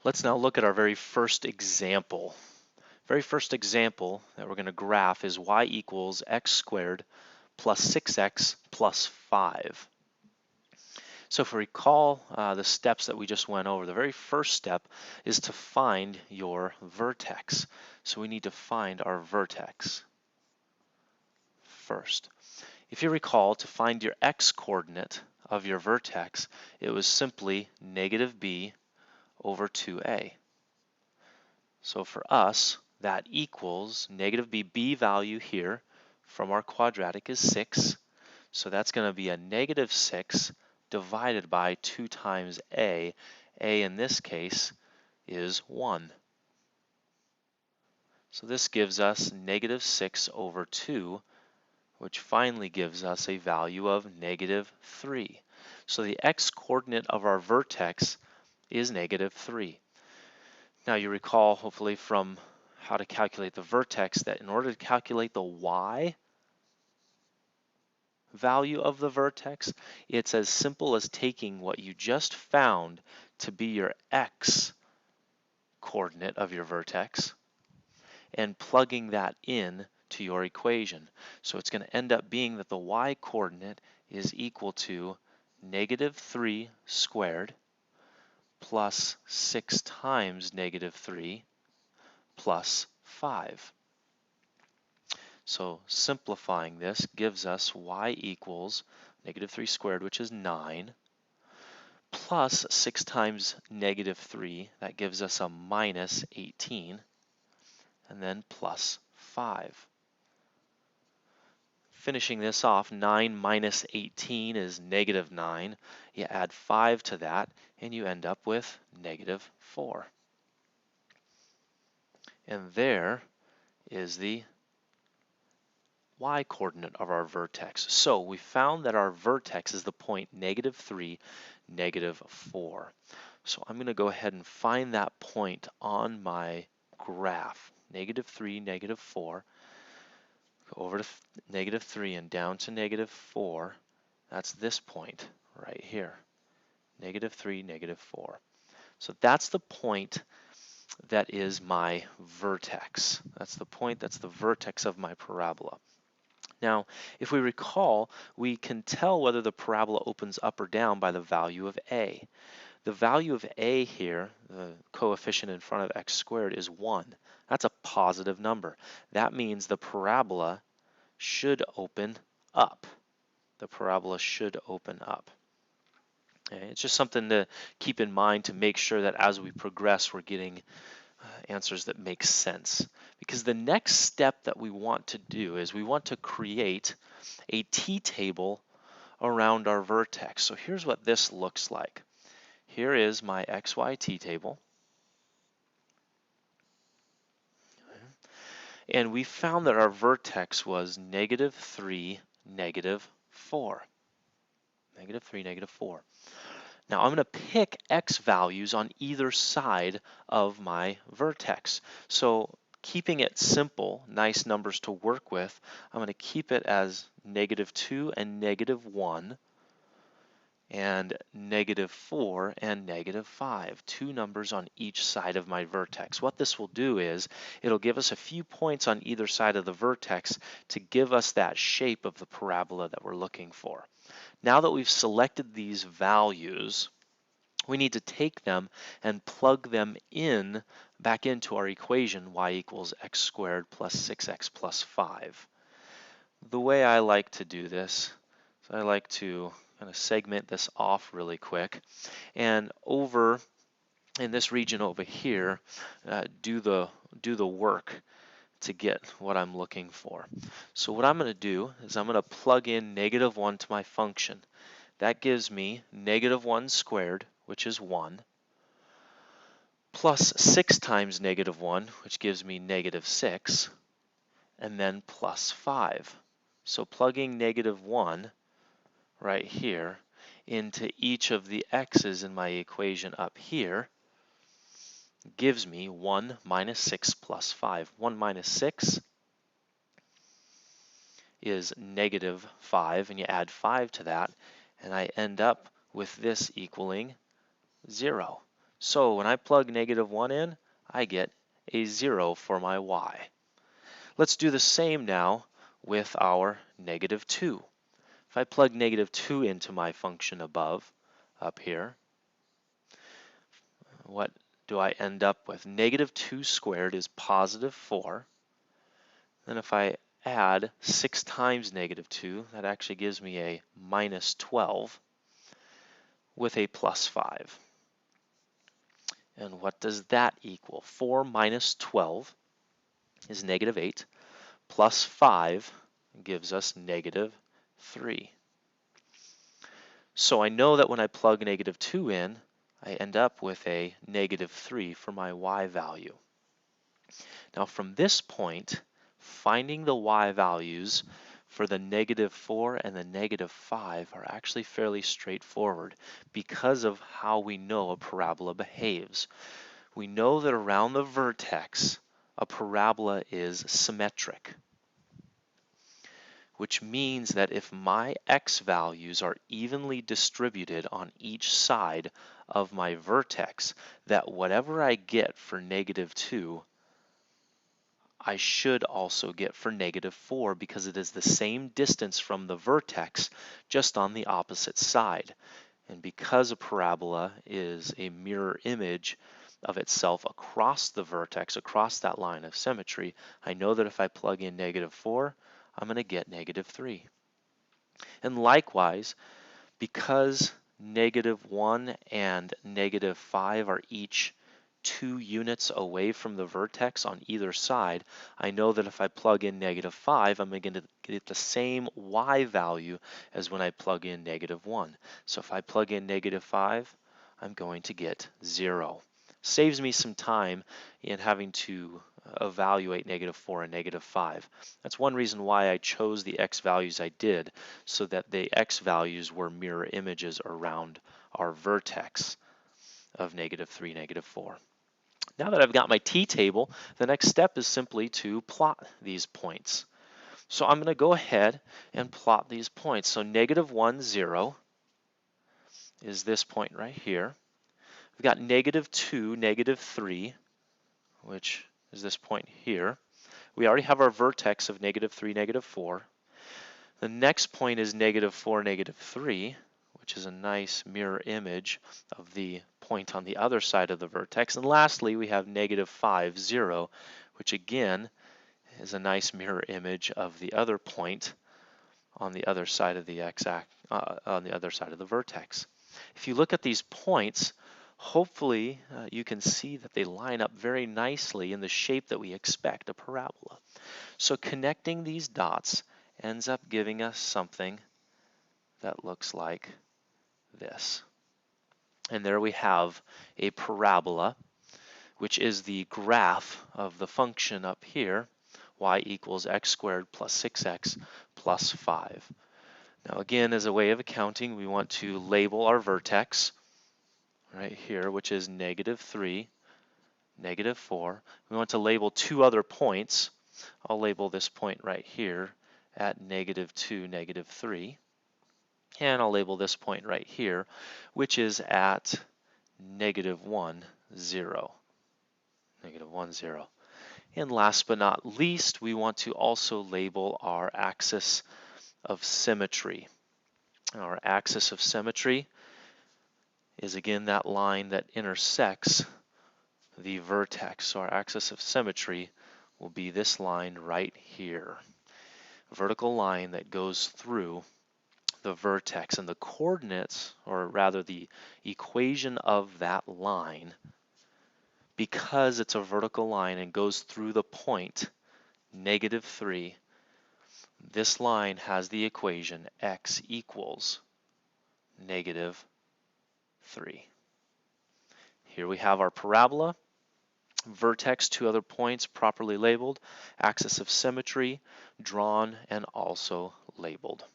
Let's now look at our very first example. Very first example that we're going to graph is y equals x squared plus 6x plus 5. So if we recall the steps that we just went over, the very first step is to find your vertex. So we need to find our vertex first. If you recall, to find your x-coordinate of your vertex, it was simply negative b over 2a. So for us, that equals negative b value here from our quadratic is 6. So that's going to be a negative 6 divided by 2 times a. A in this case is 1. So this gives us negative 6 over 2, which finally gives us a value of negative 3. So the x-coordinate of our vertex is negative 3. Now you recall, hopefully, from how to calculate the vertex that in order to calculate the y value of the vertex, it's as simple as taking what you just found to be your x coordinate of your vertex and plugging that in to your equation. So it's going to end up being that the y coordinate is equal to negative 3 squared plus 6 times negative 3 plus 5. So simplifying this gives us y equals negative 3 squared, which is 9, plus 6 times negative 3, that gives us a minus 18, and then plus 5. Finishing this off, 9 minus 18 is negative 9. You add 5 to that, and you end up with negative 4. And there is the y-coordinate of our vertex. So we found that our vertex is the point negative 3, negative 4. So I'm going to go ahead and find that point on my graph. Negative 3, negative 4. Go over to negative 3 and down to negative 4. That's this point right here. Negative 3, negative 4. So that's the point that is my vertex. That's the point that's the vertex of my parabola. Now, if we recall, we can tell whether the parabola opens up or down by the value of a. The value of a here, the coefficient in front of x squared, is 1. That's a positive number. That means the parabola should open up. The parabola should open up. Okay? It's just something to keep in mind to make sure that as we progress, we're getting answers that make sense. Because the next step that we want to do is we want to create a t-table around our vertex. So here's what this looks like. Here is my xy t-table. And we found that our vertex was negative 3, negative 4. Negative 3, negative 4. Now I'm going to pick x values on either side of my vertex. So keeping it simple, nice numbers to work with, I'm going to keep it as negative 2 and negative 1 and negative 4 and negative 5, 2 numbers on each side of my vertex. What this will do is it'll give us a few points on either side of the vertex to give us that shape of the parabola that we're looking for. Now that we've selected these values, we need to take them and plug them in back into our equation y equals x squared plus 6x plus 5. The way I like to do this is I like to kind of segment this off really quick, and over in this region over here, do the work to get what I'm looking for. So what I'm going to do is I'm going to plug in negative 1 to my function. That gives me negative 1 squared, which is 1, plus 6 times negative 1, which gives me negative 6, and then plus 5. So plugging negative 1 right here into each of the x's in my equation up here gives me 1 minus 6 plus 5. 1 minus 6 is negative 5, and you add 5 to that, and I end up with this equaling 0. So when I plug -1 in, I get a 0 for my y. Let's do the same now with our -2. If I plug -2 into my function up here, what do I end up with? -2 squared is +4. Then if I add 6 times -2, that actually gives me a -12 with a +5. And what does that equal? 4 minus 12 is -8, plus 5 gives us -3. So I know that when I plug -2 in, I end up with a -3 for my y value. Now from this point, finding the y values for the -4 and the -5 are actually fairly straightforward because of how we know a parabola behaves. We know that around the vertex, a parabola is symmetric, which means that if my x values are evenly distributed on each side of my vertex, that whatever I get for -2, I should also get for -4 because it is the same distance from the vertex, just on the opposite side. And because a parabola is a mirror image of itself across the vertex, across that line of symmetry, I know that if I plug in -4, I'm going to get -3. And likewise, because -1 and -5 are each 2 units away from the vertex on either side, I know that if I plug in -5, I'm going to get the same y value as when I plug in -1. So if I plug in -5, I'm going to get 0. Saves me some time in having to evaluate -4 and -5. That's one reason why I chose the x values I did, so that the x values were mirror images around our vertex of -3, -4. Now that I've got my t-table, the next step is simply to plot these points. So I'm going to go ahead and plot these points. So -1, 0 is this point right here. We've got -2, -3, which is this point here. We already have our vertex of -3, -4. The next point is -4, -3, which is a nice mirror image of the point on the other side of the vertex. And lastly, we have -5, 0, which again is a nice mirror image of the other point on the other side of the on the other side of the vertex. If you look at these points, hopefully you can see that they line up very nicely in the shape that we expect, a parabola. So connecting these dots ends up giving us something that looks like this. And there we have a parabola, which is the graph of the function up here, y equals x squared plus 6x plus 5. Now again, as a way of accounting, we want to label our vertex right here, which is -3, -4. We want to label 2 other points. I'll label this point right here at -2, -3. And I'll label this point right here, which is at -1, 0. -1, 0. And last but not least, we want to also label our axis of symmetry. Our axis of symmetry is again that line that intersects the vertex. So our axis of symmetry will be this line right here. A vertical line that goes through the vertex, and the coordinates, or rather the equation of that line, because it's a vertical line and goes through the point -3, this line has the equation x equals -3. Here we have our parabola, vertex, 2 other points properly labeled, axis of symmetry drawn and also labeled.